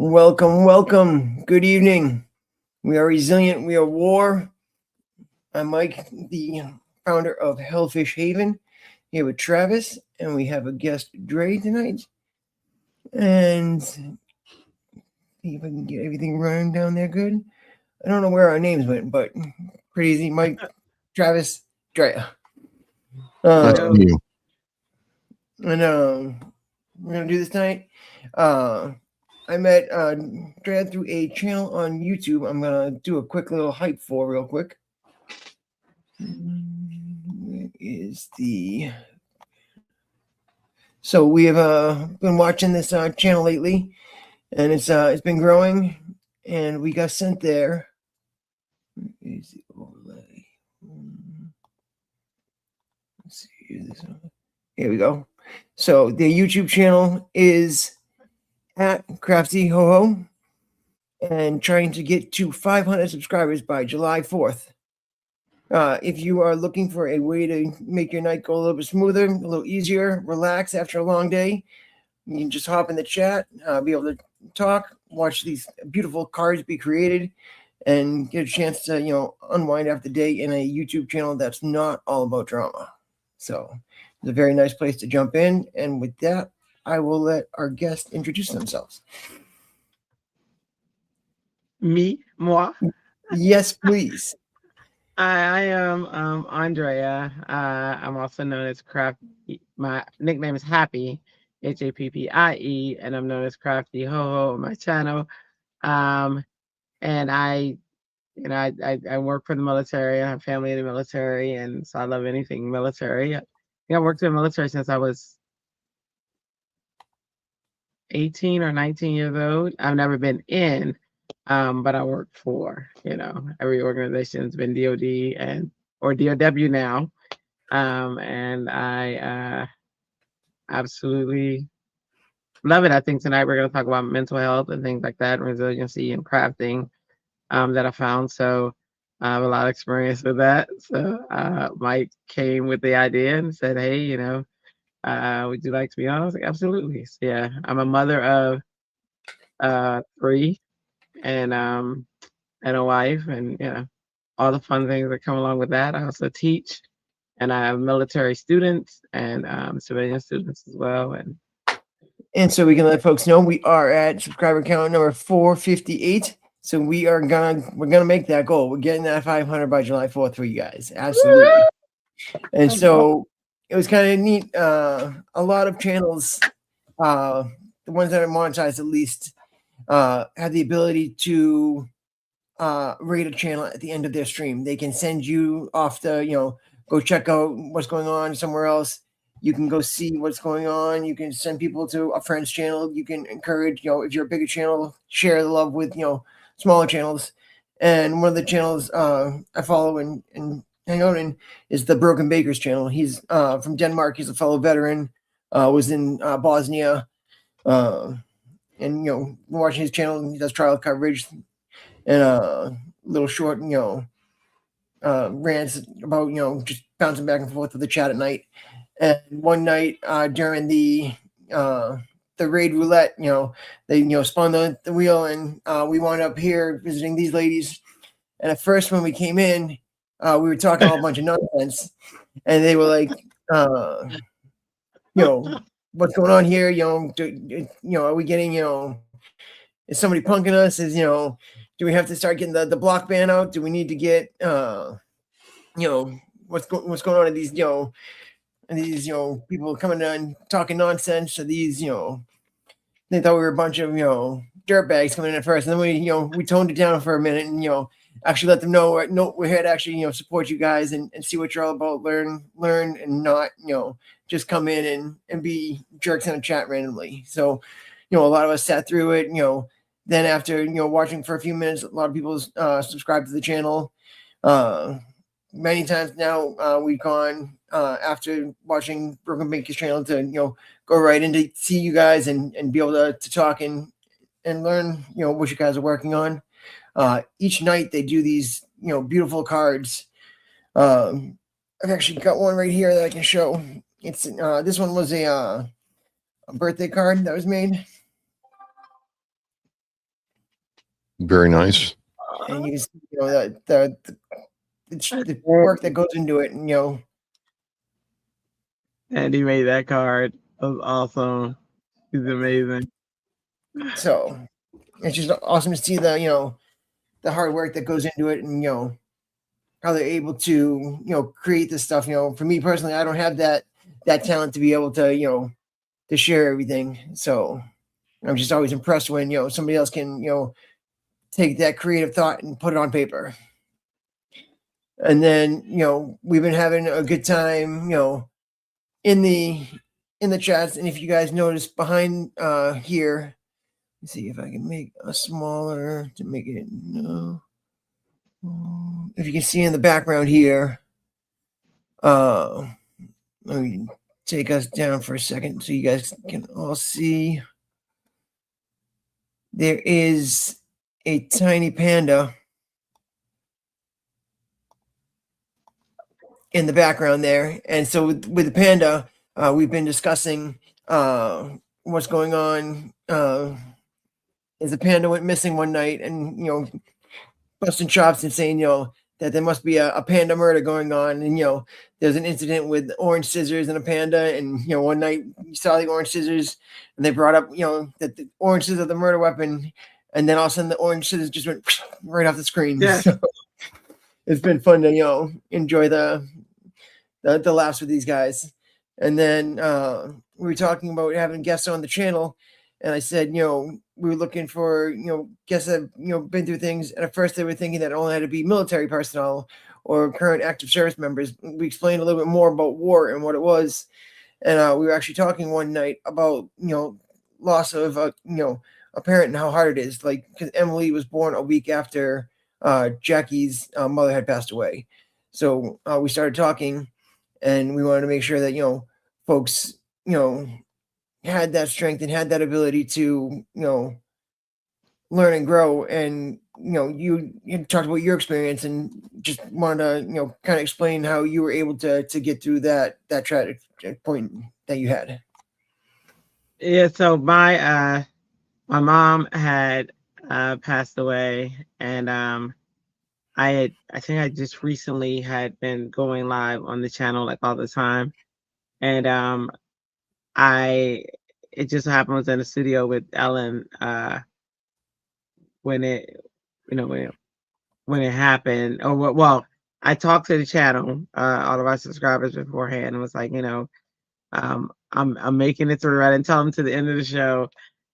Welcome, welcome. Good evening. We are resilient. We are war. I'm Mike, the founder of Hellfish Haven, here with Travis, and we have a guest, Drea, tonight. And see if I can get everything running down there good. I don't know where our names went, but pretty easy. Mike, Travis, Drea. Nice to meet you. And we're gonna do this tonight. I met Drea through a channel on YouTube. I'm gonna do a quick little hype for real quick. Where is the? So we have been watching this channel lately, and it's been growing, and we got sent there. Where is the overlay? Let's see. Here we go. So the YouTube channel is at Crafty Ho Ho, and trying to get to 500 subscribers by July 4th. If you are looking for a way to make your night go a little bit smoother, a little easier, relax after a long day, you can just hop in the chat, be able to talk, watch these beautiful cards be created, and get a chance to, unwind after the day in a YouTube channel that's not all about drama. So it's a very nice place to jump in. And with that, I will let our guests introduce themselves. Moi? Yes, please. I am Andrea. I'm also known as Crafty. My nickname is Happy, Happie, and I'm known as Crafty Ho Ho on my channel. And I work for the military. I have family in the military, and so I love anything military. I worked in the military since I was 18 or 19 years old. I've never been in. But I work for, every organization has been DOD or DOW now. And I absolutely love it. I think tonight we're going to talk about mental health and things like that, resiliency and crafting that I found. So I have a lot of experience with that. So Mike came with the idea and said, hey, would you like to be on? I was like, absolutely. So, yeah, I'm a mother of 3. And a wife, and all the fun things that come along with that. I also teach, and I have military students and civilian students as well. And so we can let folks know we are at subscriber count number 458. So we're gonna make that goal. We're getting that 500 by July 4th for you guys. Absolutely. And so it was kind of neat. A lot of channels, the ones that are monetized at least, have the ability to rate a channel at the end of their stream. They can send you off to, go check out what's going on somewhere else. You can go see what's going on. You can send people to a friend's channel. You can encourage, if you're a bigger channel, share the love with, smaller channels. And one of the channels I follow and hang out in is the Broken Baker's channel. He's from Denmark. He's a fellow veteran, was in Bosnia. And watching his channel, he does trial coverage and little short, rants about just bouncing back and forth with the chat at night. And one night during the raid roulette, they spun the wheel, and we wound up here visiting these ladies. And at first, when we came in, we were talking all a bunch of nonsense, and they were like, what's going on here? Are we getting, is somebody punking us? Do we have to start getting the block ban out? Do we need to get, what's going on in these, people coming in talking nonsense? Or these, they thought we were a bunch of, dirtbags coming in at first. And then we toned it down for a minute and, actually let them know we're here to actually, support you guys and see what you're all about. Learn and not, just come in and be jerks in a chat randomly. So, a lot of us sat through it, then after, watching for a few minutes, a lot of people subscribe to the channel. Many times now we've gone after watching Broken Baker's channel to, go right in to see you guys and be able to talk and learn, what you guys are working on. Each night they do these, beautiful cards. I've actually got one right here that I can show. It's this one was a birthday card that was made. Very nice. and you know the work that goes into it, and And he made that card. That was awesome. He's amazing. so it's just awesome to see the hard work that goes into it, and how they're able to create this stuff. For me personally, I don't have that talent to be able to to share everything. So I'm just always impressed when somebody else can take that creative thought and put it on paper. And then we've been having a good time in the chats. And if you guys notice behind here, let's see if I can make a smaller to make it if you can see in the background here, let me take us down for a second so you guys can all see. There is a tiny panda in the background there. And so with the panda, we've been discussing what's going on. Is the panda went missing one night, and busting chops and saying that there must be a panda murder going on, and there's an incident with orange scissors and a panda, and one night you saw the orange scissors, and they brought up that the orange scissors are the murder weapon, and then all of a sudden the orange scissors just went right off the screen. Yeah. So it's been fun to enjoy the laughs with these guys. And then we were talking about having guests on the channel, and I said, we were looking for, guests that have, been through things. And at first they were thinking that it only had to be military personnel or current active service members. We explained a little bit more about war and what it was. And we were actually talking one night about, loss of, a parent and how hard it is. Like, because Emily was born a week after Jackie's mother had passed away. So we started talking, and we wanted to make sure that, folks, had that strength and had that ability to, learn and grow. And, you talked about your experience, and just wanted to, kind of explain how you were able to get through that tragic point that you had. Yeah. So my mom had passed away, and I think I just recently had been going live on the channel like all the time. And it just happened I was in the studio with Ellen when it when it happened. Or well, I talked to the channel, all of our subscribers beforehand, and was like, I'm making it through. I didn't tell them to the end of the show,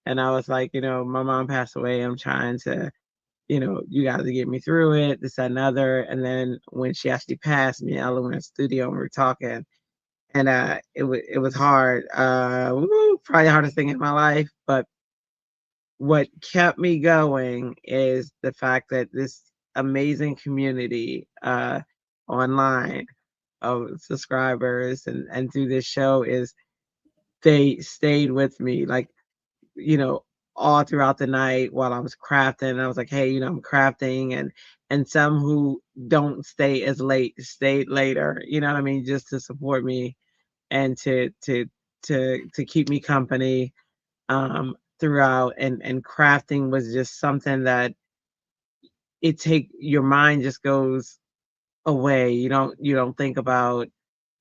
and I was like, my mom passed away. I'm trying to, you got to get me through it, this, that, and other. And then when she actually passed, me and Ella were in the studio and we were talking, and it was hard. Probably the hardest thing in my life. But what kept me going is the fact that this amazing community online of subscribers and through this show is they stayed with me, like, all throughout the night while I was crafting. I was like, hey, I'm crafting, and some who don't stay as late stayed later, you know what I mean, just to support me and to keep me company throughout. And crafting was just something that your mind just goes away. You don't think about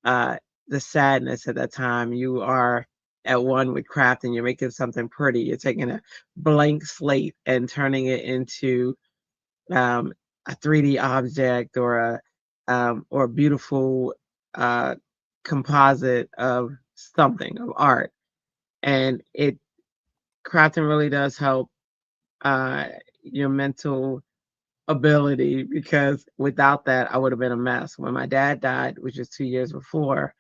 the sadness at that time. You are at one with crafting. You're making something pretty. You're taking a blank slate and turning it into a 3D object, or a beautiful composite of something, of art. And crafting really does help your mental ability, because without that I would have been a mess. When my dad died, which was 2 years before,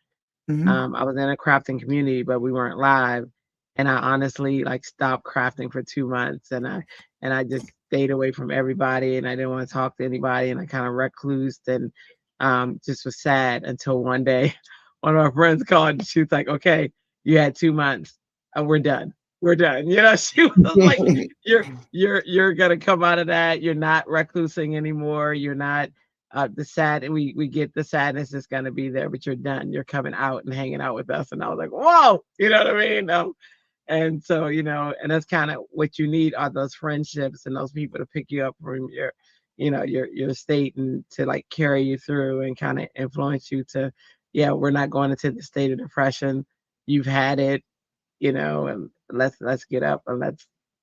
I was in a crafting community, but we weren't live. And I honestly stopped crafting for 2 months, and I just stayed away from everybody, and I didn't want to talk to anybody, and I kind of reclused, and just was sad until one day one of our friends called, and she was like, okay, you had 2 months, we're done. We're done. She was like, you're gonna come out of that. You're not reclusing anymore. You're not the sad. We get the sadness is gonna be there, but you're done. You're coming out and hanging out with us. And I was like, whoa, you know what I mean? And so, and that's kind of what you need are those friendships and those people to pick you up from your state and to like carry you through and kind of influence you to, yeah, we're not going into the state of depression. You've had it, and let's get up and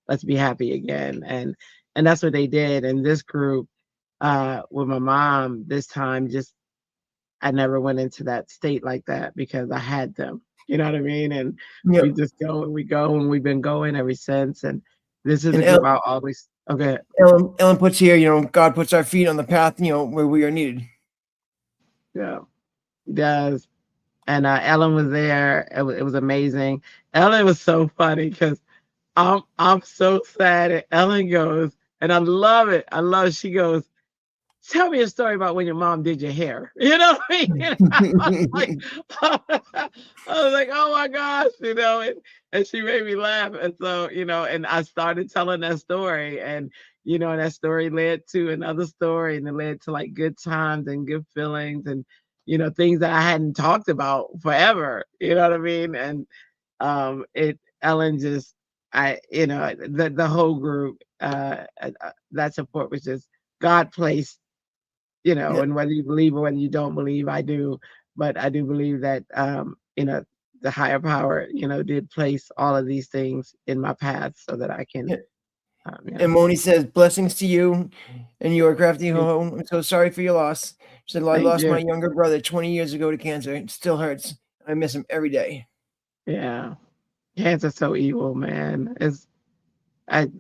let's be happy again. And that's what they did. And this group, with my mom this time, just I never went into that state like that because I had them. You know what I mean? And we Yep. just go and we go and we've been going ever since. And this is And a group I'll always okay. Ellen puts here, God puts our feet on the path, where we are needed. Yeah. Does. And Ellen was there. It was amazing. Ellen was so funny because I'm so sad. And Ellen goes, and I love it. I love it. She goes, tell me a story about when your mom did your hair. You know what I mean? I was like, oh my gosh, and she made me laugh. And so, and I started telling that story, and that story led to another story, and it led to like good times and good feelings and things that I hadn't talked about forever. You know what I mean? And Ellen just the whole group, that support was just God placed, Yep. and whether you believe or whether you don't believe, I do, but I do believe that, the higher power, did place all of these things in my path so that I can, Yep. you And know, Moni says, blessings to you and your crafty thank, home. I'm so sorry for your loss. She said, I thank lost my you. younger brother 20 years ago to cancer. It still hurts. I miss him every day. Yeah. Cancer's so evil, man. I,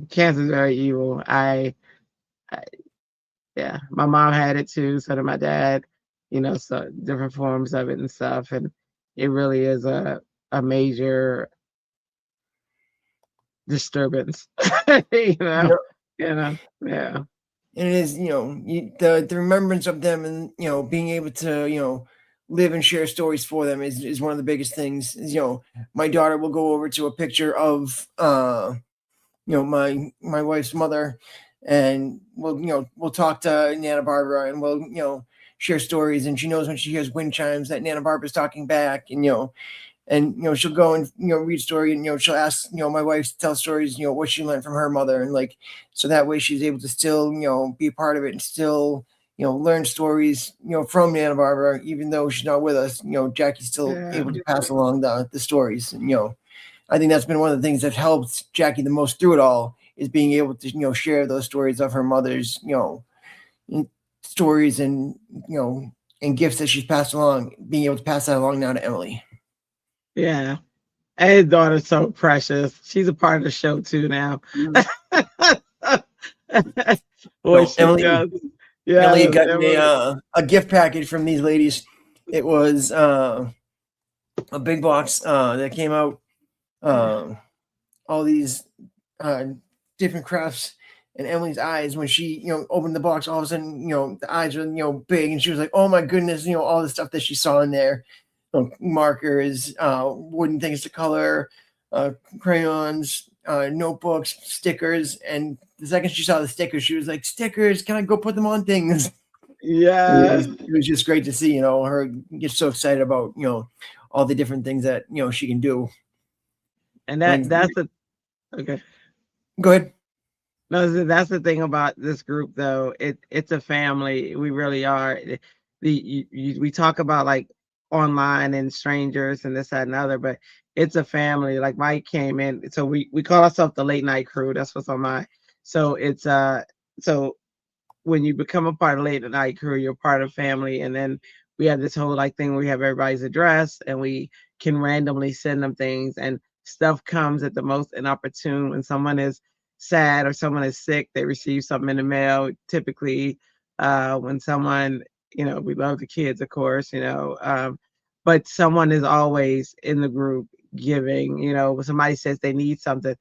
cancer's very evil. I, yeah, my mom had it too. So did my dad, so different forms of it and stuff. And it really is a major disturbance, you know, Yep. yeah, And it is, the remembrance of them and, being able to, live and share stories for them is one of the biggest things. Is, my daughter will go over to a picture of, my wife's mother, and we'll talk to Nana Barbara, and we'll share stories, and she knows when she hears wind chimes that Nana Barbara's talking back, and she'll go and read a story, and she'll ask my wife to tell stories, what she learned from her mother, and like, so that way she's able to still be a part of it and still learn stories from Nana Barbara, even though she's not with us. Jackie's still yeah, able to pass along the stories, and I think that's been one of the things that helped Jackie the most through it all, is being able to share those stories of her mother's stories, and and gifts that she's passed along, being able to pass that along now to Emily. yeah. And his daughter's so precious. She's a part of the show too now. Boy, So she does. Emily Yeah, had gotten a gift package from these ladies. It was a big box that came out, all these different crafts. And Emily's eyes, when she opened the box, all of a sudden the eyes were big, and she was like, "Oh my goodness!" All the stuff that she saw in there, markers, wooden things to color, crayons, notebooks, stickers. And the second she saw the stickers, she was like, "Stickers! Can I go put them on things?" yeah. It was just great to see her get so excited about all the different things that she can do. And Like, that's the okay. go ahead. No, that's the thing about this group, though. It's a family. We really are. We talk about like online and strangers and this, that, and other, but it's a family. Like Mike came in, so we call ourselves the late night crew. That's what's on my. So it's so when you become a part of late night crew, you're part of family, and then we have this whole like thing where we have everybody's address, and we can randomly send them things, and stuff comes at the most inopportune when someone is sad or someone is sick. They receive something in the mail. Typically, when someone, we love the kids, of course, but someone is always in the group giving. When somebody says they need something,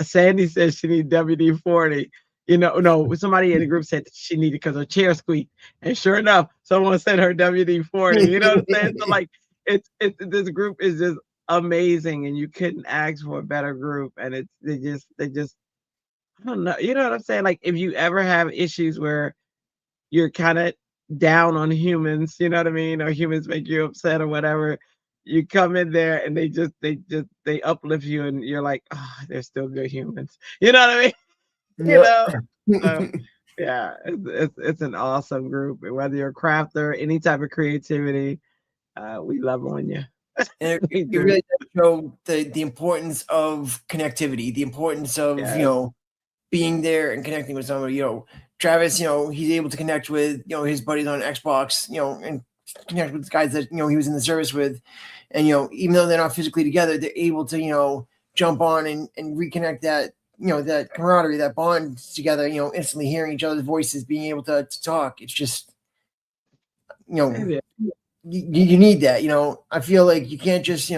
Sandy says she needs WD-40. No, somebody in the group said she needed because her chair squeaked, and sure enough, someone sent her WD-40. You know what I'm saying? So like, this group is just amazing, and you couldn't ask for a better group. And they just I don't know. You know what I'm saying? Like, if you ever have issues where you're kind of down on humans, you know what I mean, or humans make you upset or whatever, you come in there and they uplift you, and you're like, oh, they're still good humans. You know what I mean? You know. So, yeah, it's an awesome group. Whether you're a crafter, any type of creativity, we love on you. And We it do. really does show the importance of connectivity, the importance of Yes. being there and connecting with somebody. Travis, he's able to connect with his buddies on Xbox, and connect with the guys that he was in the service with, and even though they're not physically together, they're able to jump on and reconnect that that camaraderie, that bond together. Instantly hearing each other's voices, being able to talk. It's just Yeah. you need that. I feel like you can't just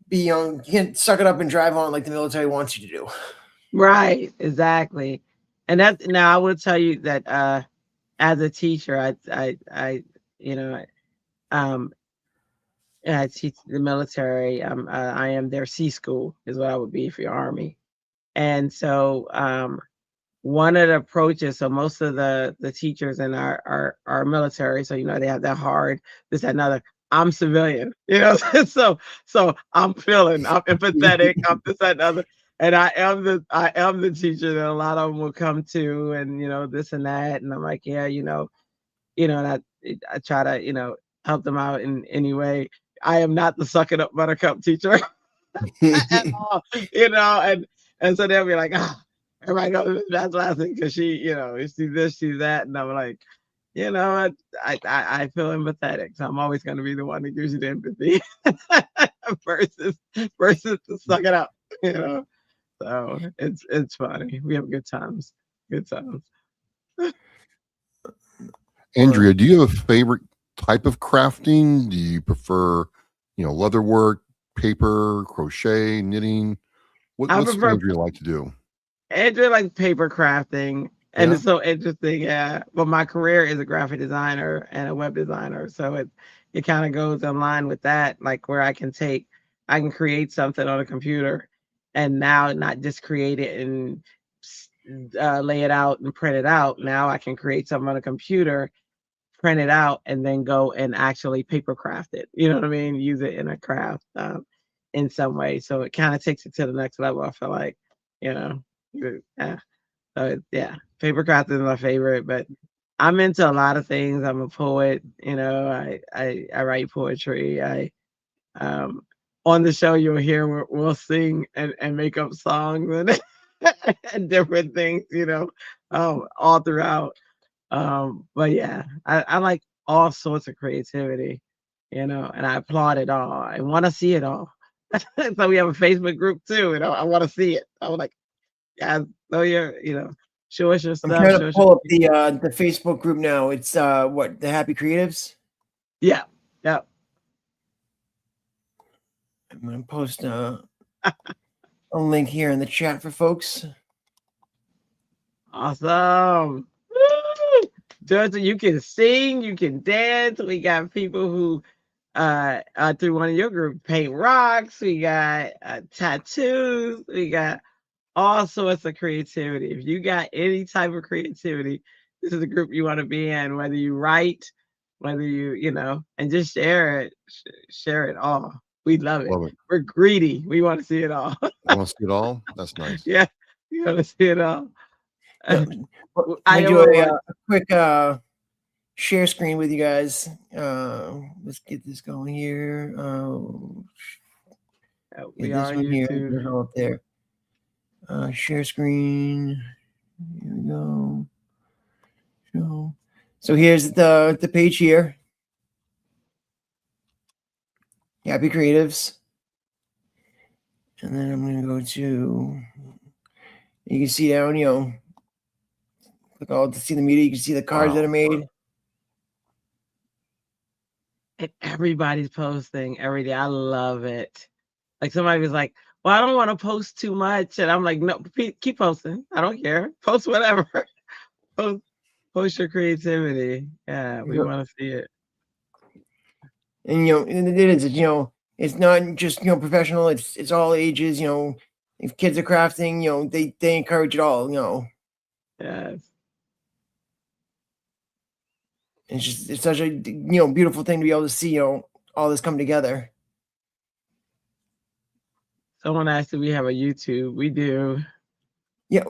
be you can't suck it up and drive on like the military wants you to do. Right. Exactly. And that's now I will tell you that as a teacher, I you know um I teach the military. I am their C school is what I would be for your army. And so one of the approaches, so most of the teachers in our military, so they have that hard, this, that, another. I'm civilian, so I'm empathetic, I'm this, that, and other. And I am the teacher that a lot of them will come to, and this and that. And I'm like, yeah, and I try to, help them out in any way. I am not the suck it up buttercup teacher at all, and so they'll be like, ah, everybody knows that's laughing because you see this, she's that, and I'm like, I feel empathetic, so I'm always going to be the one that gives you the empathy versus to suck it up, So it's funny. We have good times. Good times. Andrea, do you have a favorite type of crafting? Do you prefer, leather work, paper, crochet, knitting? What's Andrea like to do? Andrea likes paper crafting, and it's so interesting. Yeah, but my career is a graphic designer and a web designer, so it kind of goes in line with that, like where I can create something on a computer, and now not just create it and lay it out and print it out. Now I can create something on a computer, print it out, and then go and actually paper craft it. You know what I mean? Use it in a craft in some way. So it kind of takes it to the next level. I feel like, yeah. So paper craft is my favorite, but I'm into a lot of things. I'm a poet. I write poetry. On the show you'll hear we'll sing and make up songs and, and different things. All throughout. But yeah, I like all sorts of creativity, and I applaud it all. I want to see it all. So we have a Facebook group too, I want to see it. I was like, yeah, so show us your I'm stuff. trying to pull up the Facebook group now. It's what, the Happy Creatives? Yeah. I'm gonna post a link here in the chat for folks. Awesome. Woo! Georgia, you can sing, you can dance. We got people who through one of your groups paint rocks. We got tattoos. We got all sorts of creativity. If you got any type of creativity, this is a group you want to be in. Whether you write, whether and just share it. Share it all. We love it. We're greedy. We want to see it all. Want to see it all? That's nice. Yeah, you want to see it all. I do a quick share screen with you guys. Let's get this going here. We are YouTube. Here. Up there. Share screen. Here we go. Show. So here's the page here. Happy Creatives. And then I'm going to go to, you can see down, click all to see the media. You can see the cards that are made. And everybody's posting every day. I love it. Like somebody was like, well, I don't want to post too much. And I'm like, no, keep posting. I don't care. Post whatever. Post your creativity. Yeah, we want to see it. And it is, it's not just professional. It's all ages. If kids are crafting, they encourage it all. Yes. It's such a beautiful thing to be able to see. all this come together. Someone asked if we have a YouTube. We do. Yeah.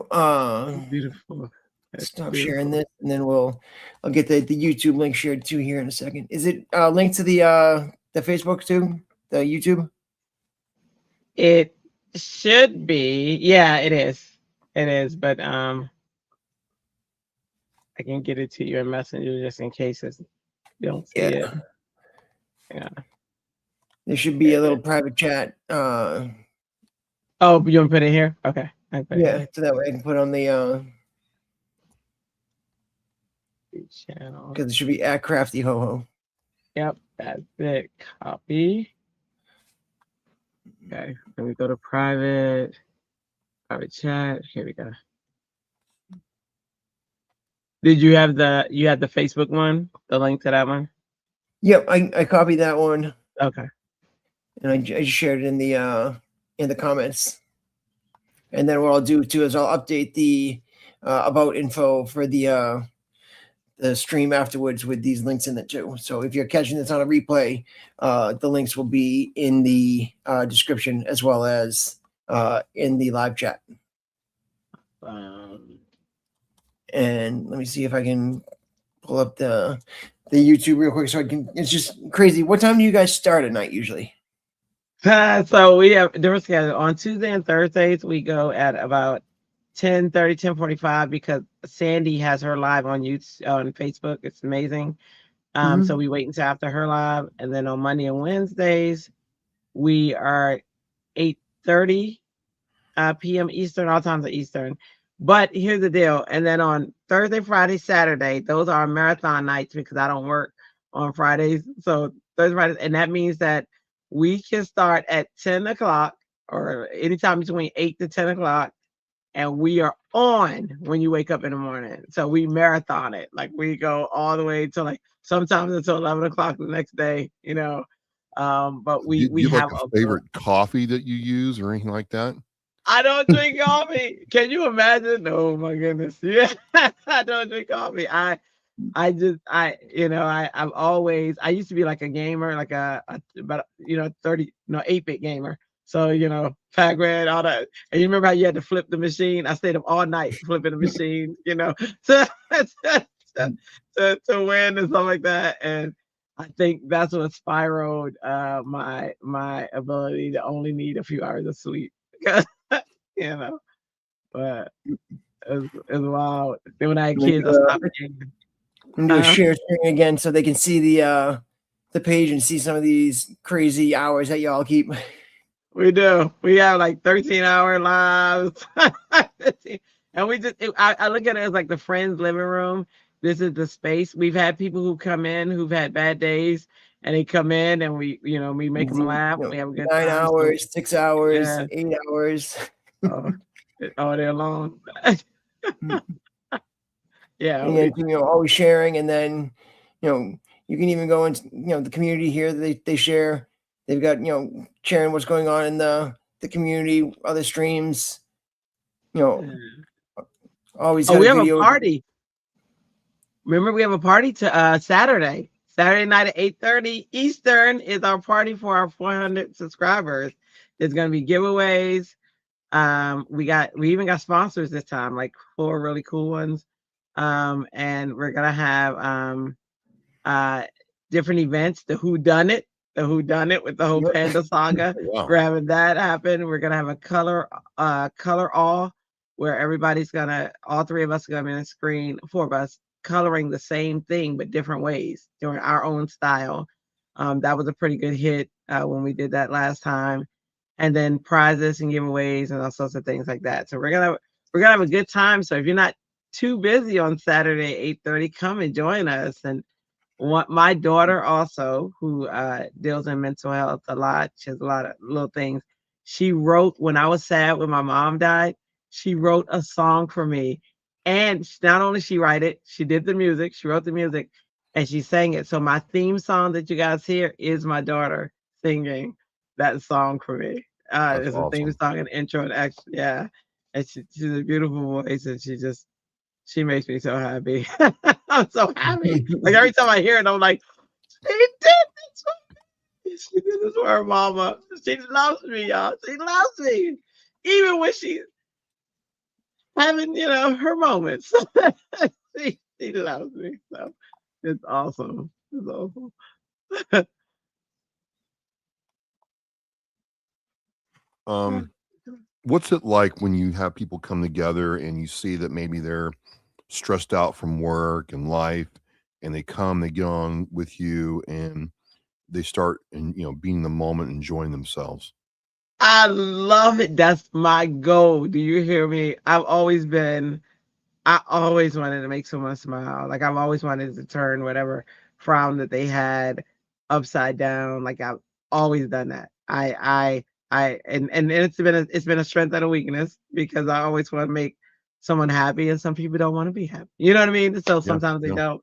Beautiful. Stop sharing this, and then I'll get the YouTube link shared too here in a second. Is it linked to the Facebook too? The YouTube? It should be. Yeah, it is. It is, but I can get it to you in Messenger just in case you don't see it. Yeah. There should be a little private chat. Oh, you want to put it here? Okay. Yeah, so that way I can put on the channel. Because it should be at Crafty Ho Ho. Yep, that's it. Copy. Okay, let me go to private chat. Here we go. Did you have the Facebook one? The link to that one? Yep, I copied that one. Okay. And I just shared it in the comments. And then what I'll do too is I'll update the about info for the stream afterwards with these links in it too. So if you're catching this on a replay, the links will be in the description as well as in the live chat. And let me see if I can pull up the YouTube real quick so I can. It's just crazy. What time do you guys start at night usually? So we have different schedules. On Tuesday and Thursdays, we go at about 10:30, 10:45 because Sandy has her live on YouTube, on Facebook. It's amazing. So we wait until after her live, and then on Monday and Wednesdays, we are 8:30 p.m. Eastern. All times are Eastern. But here's the deal. And then on Thursday, Friday, Saturday, those are marathon nights because I don't work on Fridays. So Thursday, Friday, and that means that we can start at 10 o'clock or anytime between 8 to 10 o'clock. And we are on when you wake up in the morning. So we marathon it. Like we go all the way to like sometimes until 11 o'clock the next day, you know. But we have like a favorite coffee that you use or anything like that? I don't drink coffee. Can you imagine? Oh my goodness. Yeah. I don't drink coffee. I've always, I used to be like a gamer, like about 8-bit gamer. So, Pac Red, all that. And you remember how you had to flip the machine? I stayed up all night flipping the machine, to win and stuff like that. And I think that's what spiraled my ability to only need a few hours of sleep. But it's wild. Then when I had kids, I stopped gaming. I'm gonna do a share screen again so they can see the page and see some of these crazy hours that y'all keep. We do. We have like 13-hour lives. And we just, I look at it as like the friends' living room. This is the space. We've had people who come in who've had bad days and they come in and we make them laugh. We have a good 9 time. hours, 6 hours, 8 hours. All day long. Yeah. And always sharing. And then, you can even go into, the community here that they share. They've got, sharing what's going on in the community, other streams, always. We have a party. Remember, we have a party to Saturday night at 8:30 Eastern is our party for our 400 subscribers. There's going to be giveaways. We even got sponsors this time, like 4 really cool ones. And we're going to have different events, the Who Done It with the whole Panda saga. Wow. We're having that happen. We're going to have a color all where all 3 of us are going to be on the screen, 4 of us coloring the same thing, but different ways doing our own style. That was a pretty good hit when we did that last time. And then prizes and giveaways and all sorts of things like that. So we're gonna have a good time. So if you're not too busy on Saturday 8:30, come and join us. And my daughter also, who deals in mental health a lot, she has a lot of little things. She wrote, when I was sad when my mom died, she wrote a song for me. And not only she write it, she did the music, she wrote the music, and she sang it. So my theme song that you guys hear is my daughter singing that song for me. It's awesome. A theme song and intro and action. Yeah. And she's a beautiful voice and she makes me so happy. I'm so happy. Like every time I hear it, I'm like, she did this. She did this for her mama. She loves me, y'all. She loves me. Even when she's having, her moments. she loves me. So it's awesome. It's awesome. What's it like when you have people come together and you see that maybe they're stressed out from work and life, and they get on with you, and they start and being in the moment, enjoying themselves? I love it. That's my goal. Do you hear me? I always wanted to make someone smile. Like I've always wanted to turn whatever frown that they had upside down. Like I've always done that. And it's been a strength and a weakness because I always want to make someone happy, and some people don't want to be happy. You know what I mean? So Yeah, sometimes they yeah. don't.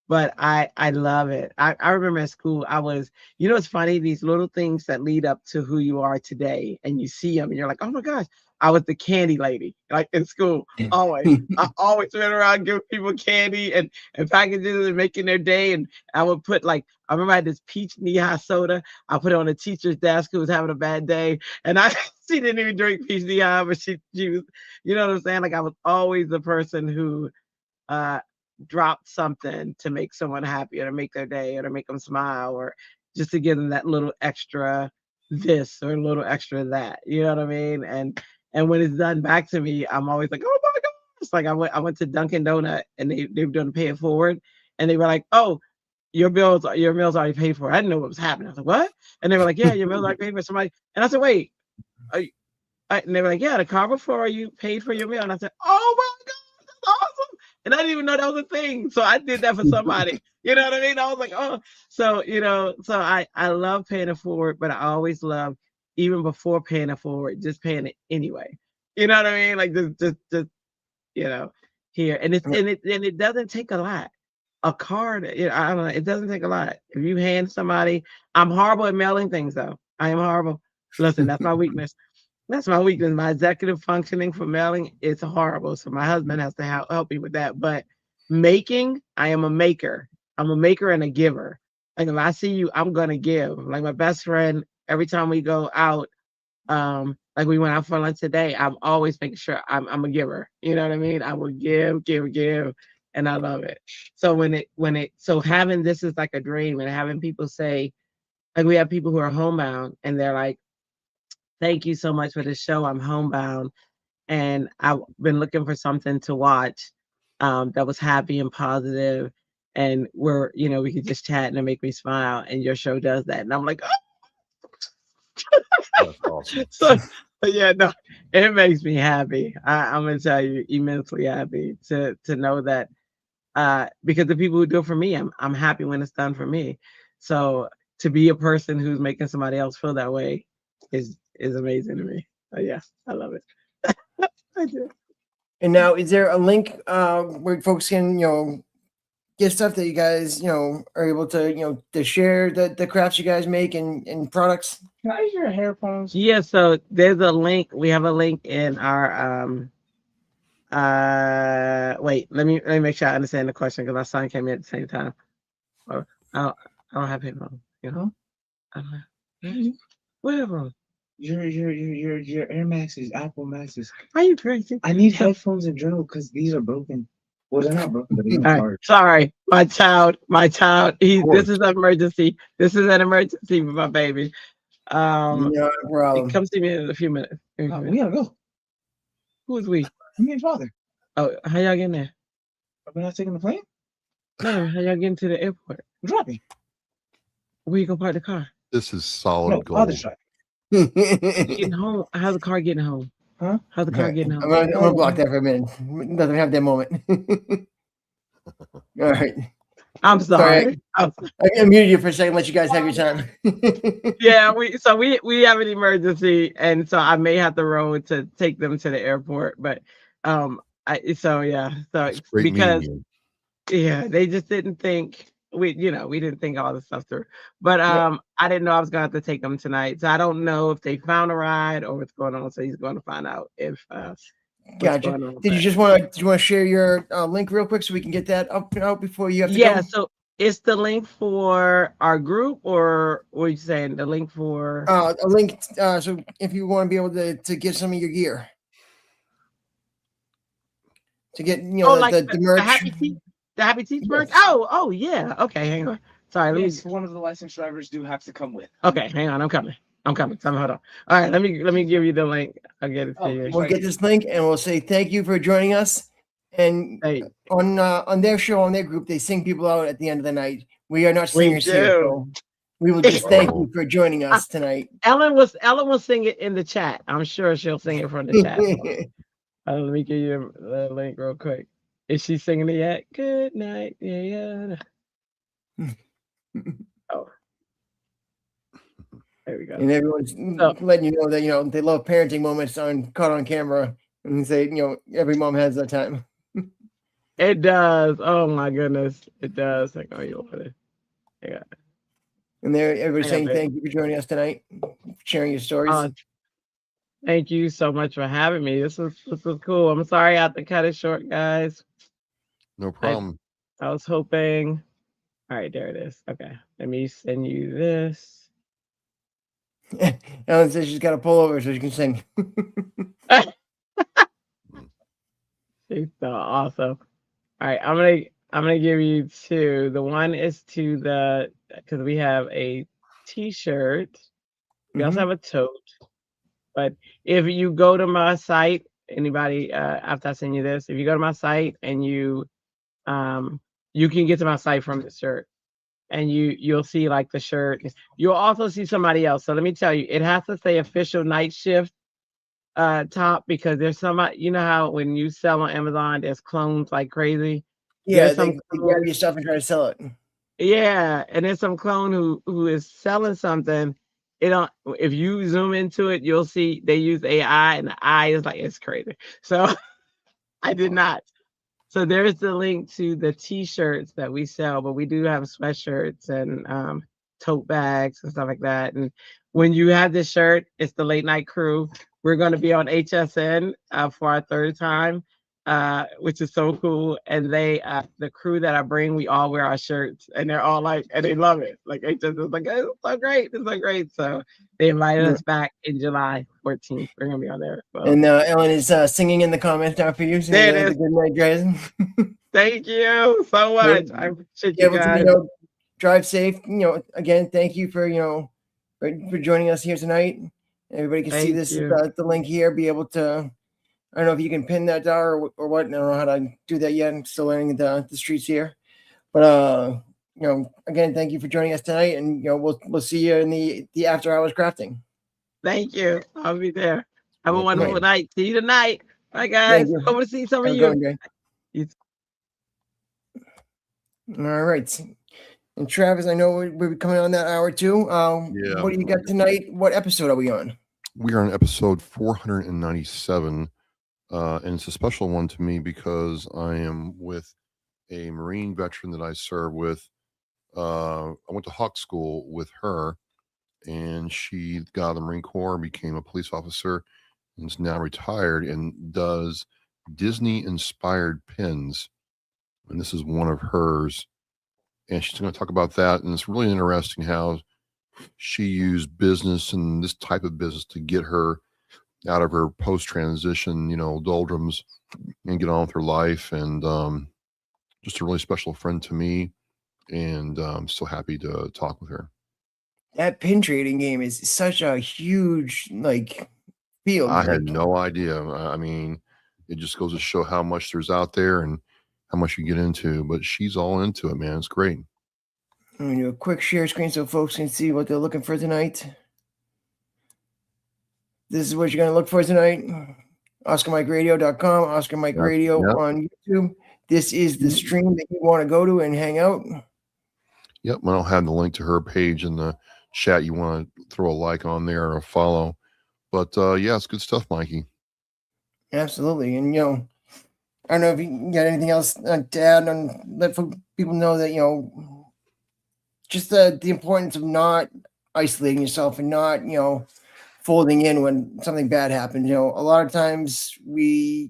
But I love it. I remember in school, it's funny, these little things that lead up to who you are today, and you see them and you're like, oh my gosh, I was the candy lady, like in school, always. I always went around giving people candy and packages and making their day. And I would put I remember I had this peach knee-high soda. I put it on a teacher's desk who was having a bad day. And she didn't even drink peach knee-high, but she was, you know what I'm saying? Like I was always the person who dropped something to make someone happy or to make their day or to make them smile or just to give them that little extra this or a little extra that. You know what I mean? And when it's done back to me, I'm always like, oh my gosh. Like I went to Dunkin' Donut and they were doing pay it forward, and they were like, oh, your meal's already paid for. I didn't know what was happening. I was like, what? And they were like, yeah, your meal's already paid for. Somebody. And I said, wait. And they were like, yeah, the car before you paid for your meal. And I said, oh my God, that's awesome. And I didn't even know that was a thing. So I did that for somebody. You know what I mean? I was like, oh, so I love paying it forward, but I always love, even before paying it forward, just paying it anyway. You know what I mean? Like just here. And it doesn't take a lot. A card, I don't know, it doesn't take a lot. If you hand somebody, I'm horrible at mailing things though. I am horrible. Listen, that's my weakness. That's my weakness. My executive functioning for mailing is horrible. So my husband has to help me with that. But making, I am a maker. I'm a maker and a giver. Like if I see you, I'm gonna give. Like my best friend, every time we go out, like we went out for lunch today, I'm always making sure I'm a giver. You know what I mean? I will give, and I love it. So so having this is like a dream, and having people say, like we have people who are homebound and they're like, thank you so much for the show. I'm homebound and I've been looking for something to watch that was happy and positive, and we could just chat and it make me smile, and your show does that. And I'm like, oh. That's awesome. So yeah, no, it makes me happy. I'm gonna tell you, immensely happy to know that because the people who do it for me, I'm happy when it's done for me. So to be a person who's making somebody else feel that way is amazing to me. So yeah, I love it. I do. And now, is there a link where folks can, get stuff that you guys, are able to, to share the crafts you guys make and products? Can I use your headphones? Yeah, so there's a link. We have a link in our wait, let me make sure I understand the question because my son came in at the same time. I don't have headphones, I don't have whatever. Your Air Maxes, Apple Maxes. Are you crazy? I need headphones and drill because these are broken. Well, they're not broken, but they're not hard. Sorry, my child. This is an emergency. This is an emergency with my baby. No problem. Come see me in a few minutes. We gotta go. Who is we? Me and father. Oh, how y'all getting there? Are we not taking the plane? No, how y'all getting to the airport? We're dropping. Where you gonna park the car? This is solid No, gold. father's driving. Getting home. How's the car getting home? Huh? How's the car getting home? I'm gonna block that for a minute. Doesn't have that moment. All right. I'm sorry. I muted you for a second. Let you guys have your time. Yeah, we have an emergency, and so I may have to roll to take them to the airport. But because they just didn't think we didn't think all this stuff through. But I didn't know I was gonna have to take them tonight, so I don't know if they found a ride or what's going on. So he's going to find out if. Gotcha. Did you just want to share your link real quick so we can get that up out before you have to go? So It's the link for our group, or what are you saying? The link for A link. So if you want to be able to get some of your gear, to get like the merch. the Happy Teeth merch. Yes. Oh yeah. Okay, hang on. Sorry, let Yes, me. one of the licensed drivers do have to come with. Okay, hang on. I'm coming. Hold on. All right, let me give you the link. I'll get it to you. We'll get this link and we'll say thank you for joining us. And Hey, on their show, on their group, they sing people out at the end of the night. We are not We singers here, do. so we will just thank you for joining us tonight. Ellen will sing it in the chat. I'm sure she'll sing it from the chat. Let me give you the link real quick. Is she singing it yet? Good night. Yeah. Oh, there we go. And everyone's letting you know that they love parenting moments caught on camera, and say every mom has that time. It does. Oh my goodness, it does. Like, oh, you want it? Yeah. And everybody's saying babe. thank you for joining us tonight, sharing your stories. Thank you so much for having me. This was cool. I'm sorry I had to cut it short, guys. No problem. I was hoping. All right, there it is. Okay, let me send you this. Ellen says she's got to pull over so she can sing. She's so awesome. All right, I'm gonna give you two. The one is to the because we have a T-shirt. We also have a tote. But if you go to my site, anybody after I send you this, if you go to my site and you can get to my site from the shirt, and you'll see like the shirt. You'll also see somebody else. So let me tell you, it has to say official night shift top, because there's somebody, you know how when you sell on Amazon, there's clones like crazy. Yeah, they grab your stuff and try to sell it. Yeah, and there's some clone who is selling something. If you zoom into it, you'll see they use AI, and the eye is like, it's crazy. So I did not. So there's the link to the T-shirts that we sell, but we do have sweatshirts and tote bags and stuff like that. And when you have this shirt, it's the Late Night Crew. We're going to be on HSN for our third time, which is so cool. And the crew that I bring, we all wear our shirts, and they're all like, and they love it. Like HSN is like, it's so great, it's so great. So they invited us back in July 14th. We're gonna be on there. Well, And Ellen is singing in the comments now for you. There it is. The good night, guys. Thank you so much. I appreciate you guys. Drive safe. Again, thank you for for joining us here tonight. Everybody can see this the link here. Be able to. I don't know if you can pin that down or what. I don't know how to do that yet. I'm still learning the streets here. But again, thank you for joining us tonight, and we'll see you in the after hours crafting. Thank you. I'll be there. Have a wonderful night. See you tonight. Bye, guys. Hope to see some of you. All right. And Travis, I know we're coming on that hour too. What do you got tonight? What episode are we on? We are on episode 497. And it's a special one to me because I am with a Marine veteran that I serve with. I went to Hawk School with her, and she got out of the Marine Corps, became a police officer, and is now retired and does Disney-inspired pins. And this is one of hers. And she's going to talk about that. And it's really interesting how she used business and this type of business to get her out of her post-transition, doldrums, and get on with her life. And just a really special friend to me. And I'm so happy to talk with her. That pin trading game is such a huge field. I had no idea. I mean, it just goes to show how much there's out there and how much you get into. But she's all into it, man. It's great. I'm going to do a quick share screen so folks can see what they're looking for tonight. This is what you're going to look for tonight. OscarMikeRadio.com, Oscar Mike Radio on YouTube. This is the stream that you want to go to and hang out. Yep, and I'll have the link to her page in the chat. You want to throw a like on there or a follow. But yeah, it's good stuff, Mikey. Absolutely. And, I don't know if you got anything else to add and let people know that, just the importance of not isolating yourself and not, folding in when something bad happens. A lot of times you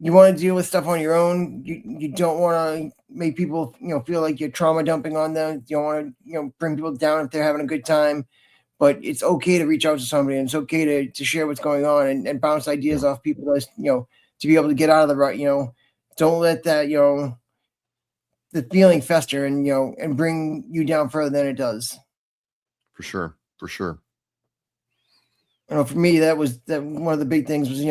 want to deal with stuff on your own. You don't want to make people, feel like you're trauma dumping on them. You don't want to, bring people down if they're having a good time. But it's okay to reach out to somebody, and it's okay to share what's going on and bounce ideas off people as, to be able to get out of the rut. Don't let that, the feeling fester and, and bring you down further than it does. For sure. For sure. For me, that one of the big things was,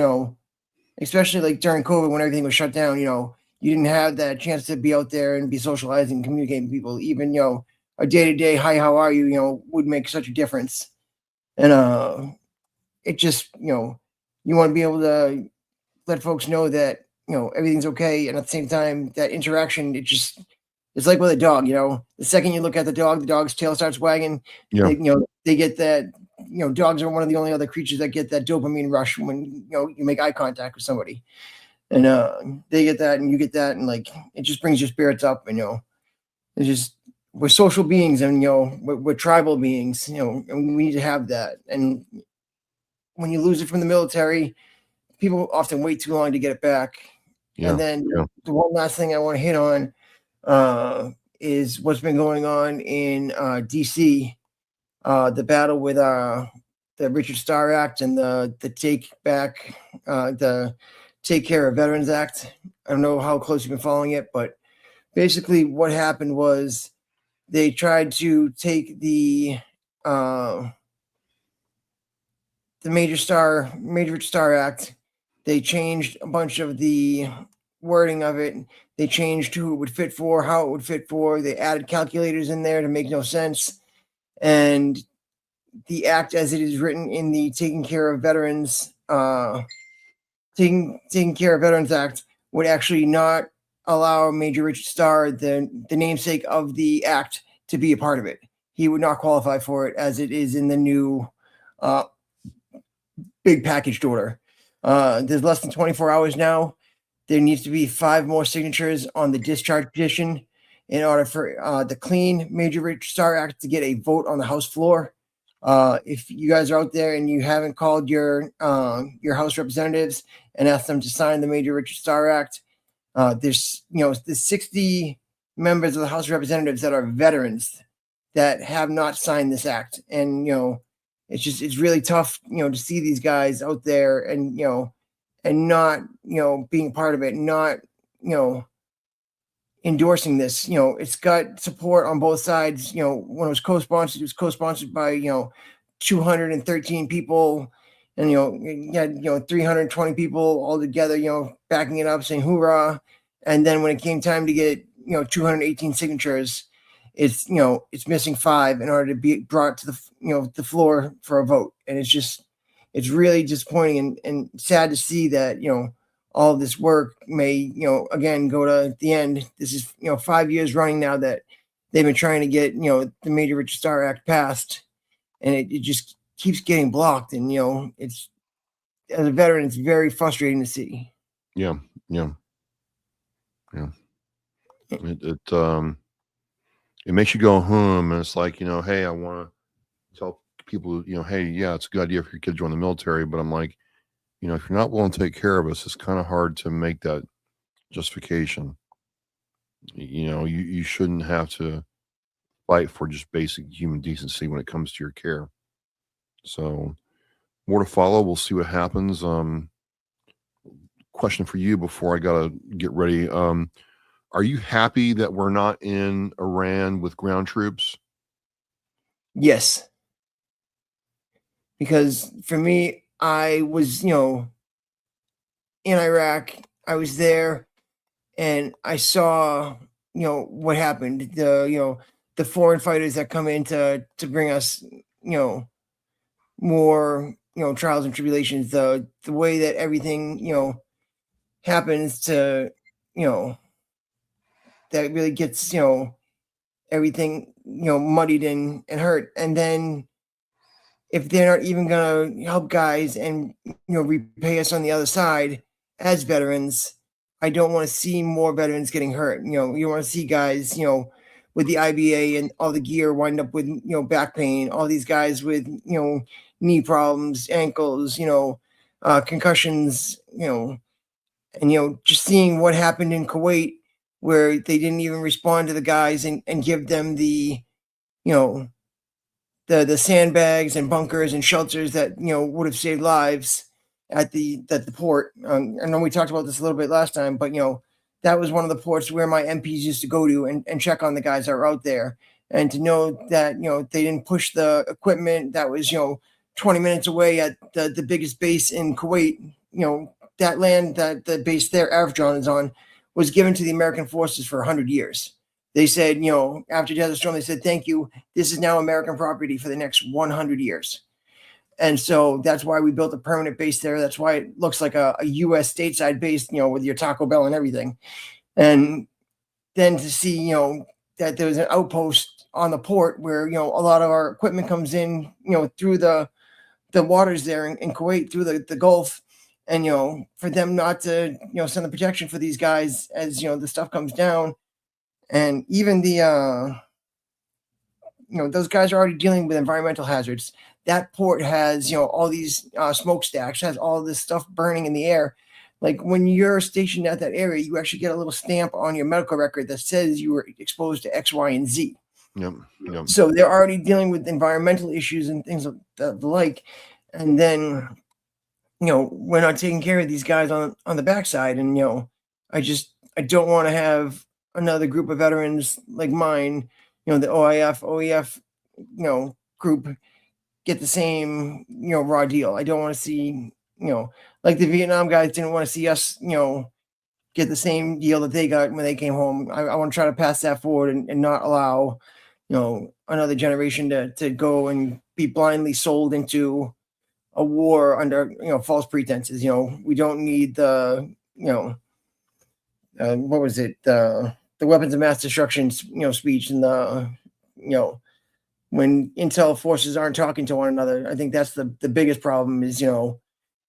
especially like during COVID when everything was shut down, you didn't have that chance to be out there and be socializing, communicating with people. Even, a day-to-day, hi, how are you, would make such a difference. And it just, you want to be able to let folks know that, everything's okay. And at the same time, that interaction, it's like with a dog, the second you look at the dog's tail starts wagging. Yeah. They get that, dogs are one of the only other creatures that get that dopamine rush when, you make eye contact with somebody. And they get that and you get that. And like, it just brings your spirits up. And, it's just, we're social beings and, we're tribal beings, and we need to have that. And when you lose it from the military, people often wait too long to get it back. Yeah. And then the one last thing I want to hit on is what's been going on in DC, the battle with the Richard Starr Act and the Take Care of Veterans Act. I don't know how close you've been following it, but basically what happened was they tried to take the Major Star Act. They changed a bunch of the wording of it. They changed who it would fit for, how it would fit for. They added calculators in there to make no sense. And the act as it is written in the Taking Care of Veterans Act would actually not allow Major Richard Starr, the namesake of the act, to be a part of it. He would not qualify for it as it is in the new big packaged order. There's less than 24 hours now. There needs to be 5 more signatures on the discharge petition in order for the clean Major Richard Starr Act to get a vote on the House floor. If you guys are out there and you haven't called your House representatives and asked them to sign the Major Richard Starr Act, there's 60 members of the House of Representatives that are veterans that have not signed this act. And, it's really tough, to see these guys out there and, and not, being part of it, not, endorsing this. It's got support on both sides. When it was co-sponsored by, 213 people and, you had, 320 people all together, backing it up, saying hoorah. And then when it came time to get, 218 signatures, it's missing 5 in order to be brought to the floor for a vote. And it's really disappointing and sad to see that, all of this work may, again, go to the end. This is, 5 years running now that they've been trying to get, the Major Richard Starr Act passed, and it just keeps getting blocked. And, it's, as a veteran, it's very frustrating to see. Yeah. It makes you go home, and it's like, hey, I want to tell people, hey, yeah, it's a good idea for your kid to join the military, but I'm like, if you're not willing to take care of us, it's kind of hard to make that justification. You shouldn't have to fight for just basic human decency when it comes to your care. So more to follow. We'll see what happens. Question for you before I gotta get ready. Are you happy that we're not in Iran with ground troops? Yes. Because for me, I was, in Iraq. I was there and I saw, what happened. The foreign fighters that come in to bring us, more, trials and tribulations, the way that everything, happens to, that really gets, everything, muddied and hurt. And then if they're not even going to help guys and, repay us on the other side as veterans, I don't want to see more veterans getting hurt. You want to see guys, with the IBA and all the gear wind up with, back pain, all these guys with, knee problems, ankles, concussions, and, just seeing what happened in Kuwait where they didn't even respond to the guys and give them the, you know, the sandbags and bunkers and shelters that, you know, would have saved lives at the port. I know we talked about this a little bit last time, but, you know, that was one of the ports where my MPs used to go to and check on the guys that were out there. And to know that, you know, they didn't push the equipment that was, you know, 20 minutes away at the biggest base in Kuwait, you know, that land that the base there, Avjon, is on, was given to the American forces for 100 years. They said, you know, after Desert Storm, they said, thank you. This is now American property for the next 100 years. And so that's why we built a permanent base there. That's why it looks like a U.S. stateside base, you know, with your Taco Bell and everything. And then to see, you know, that there was an outpost on the port where, you know, a lot of our equipment comes in, you know, through the waters there in Kuwait, through the Gulf. And, you know, for them not to, you know, send the protection for these guys as, you know, the stuff comes down. And even the, you know, those guys are already dealing with environmental hazards. That port has, you know, all these smokestacks, has all this stuff burning in the air. Like when you're stationed at that area, you actually get a little stamp on your medical record that says you were exposed to X, Y, and Z. Yep. Yep. So they're already dealing with environmental issues and things of the like. And then, you know, we're not taking care of these guys on the backside. And, you know, I don't want to have another group of veterans like mine, you know, the OEF, you know, group get the same, you know, raw deal. I don't want to see, you know, like the Vietnam guys didn't want to see us, you know, get the same deal that they got when they came home. I want to try to pass that forward and not allow, you know, another generation to go and be blindly sold into a war under, you know, false pretenses. You know, we don't need the, you know, what was it? The weapons of mass destruction, you know, speech and the, you know, when intel forces aren't talking to one another. I think that's the biggest problem is, you know,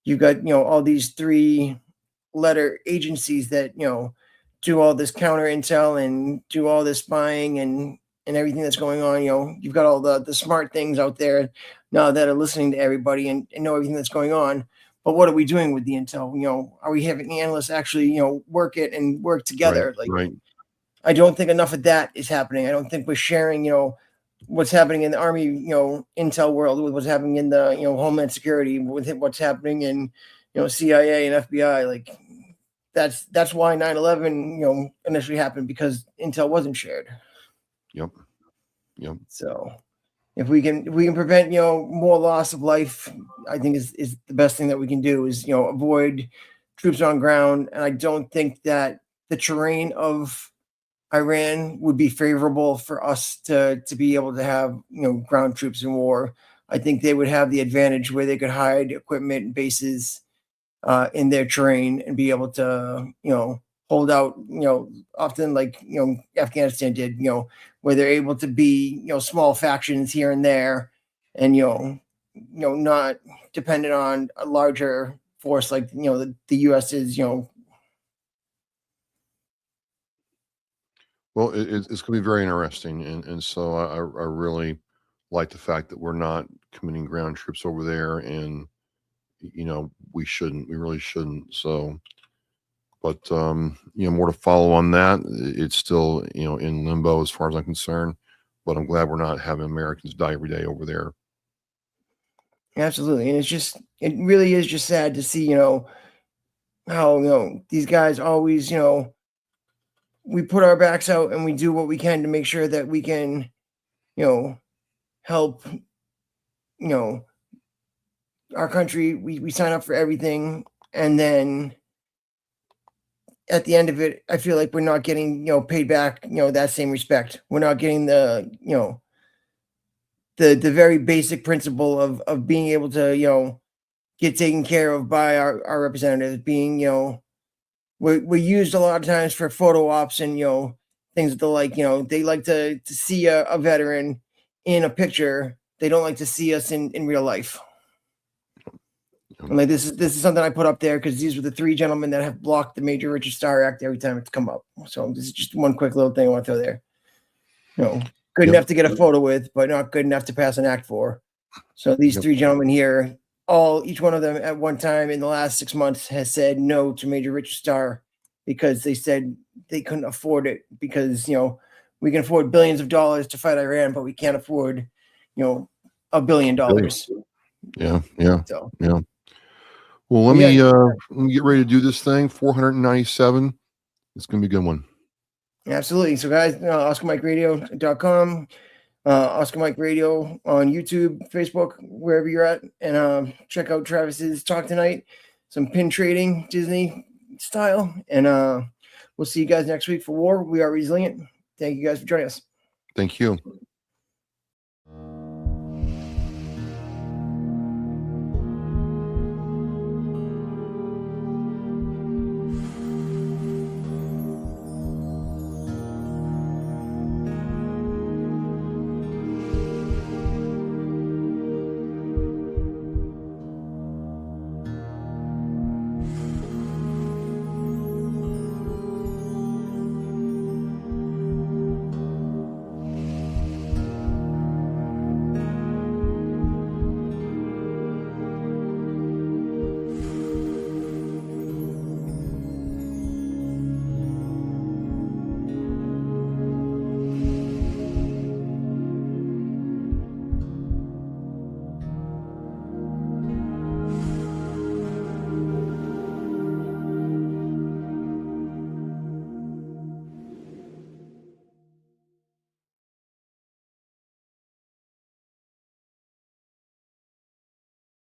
you've got, you know, all these 3-letter agencies that, you know, do all this counter intel and do all this spying and everything that's going on. You know, you've got all the smart things out there now that are listening to everybody and know everything that's going on. But what are we doing with the intel? You know, are we having analysts actually, you know, work it and work together? Right. I don't think enough of that is happening. I don't think we're sharing, you know, what's happening in the Army, you know, intel world with what's happening in the, you know, Homeland Security, with what's happening in, you know, CIA and FBI. Like that's why 9/11, you know, initially happened, because intel wasn't shared. Yep. So if we can prevent, you know, more loss of life, I think is the best thing that we can do is, you know, avoid troops on ground. And I don't think that the terrain of Iran would be favorable for us to be able to have, you know, ground troops in war. I think they would have the advantage where they could hide equipment and bases in their terrain and be able to, you know, hold out, you know, often like, you know, Afghanistan did, you know, where they're able to be, you know, small factions here and there and, you know, not dependent on a larger force like, you know, the U.S. is, you know. Well, it's going to be very interesting. And so I really like the fact that we're not committing ground troops over there. And, you know, we really shouldn't. So, but, you know, more to follow on that. It's still, you know, in limbo as far as I'm concerned, but I'm glad we're not having Americans die every day over there. Absolutely. And it really is just sad to see, you know, how, you know, these guys always, you know, we put our backs out and we do what we can to make sure that we can, you know, help, you know, our country. We sign up for everything. And then at the end of it, I feel like we're not getting, you know, paid back, you know, that same respect. We're not getting the, you know, the very basic principle of being able to, you know, get taken care of by our representatives, being, you know, we're used a lot of times for photo ops and, you know, things that like, you know, they like to see a veteran in a picture. They don't like to see us in real life. And like this is something I put up there because these were the 3 gentlemen that have blocked the Major Richard Starr Act every time it's come up. So this is just one quick little thing I want to throw there. You know, good enough to get a photo with, but not good enough to pass an act for. So these 3 gentlemen here, each one of them at one time in the last 6 months has said no to Major Richard Starr because they said they couldn't afford it because, we can afford billions of dollars to fight Iran, but we can't afford, $1 billion. Yeah. So Well, let Yeah. me get ready to do this thing. 497. It's gonna be a good one. absolutely. So guys, OscarMikeRadio.com, Oscar Mike Radio on YouTube, Facebook, wherever you're at, and check out Travis's talk tonight. Some pin trading, Disney style, and we'll see you guys next week for War. We Are Resilient. Thank you guys for joining us. Thank you.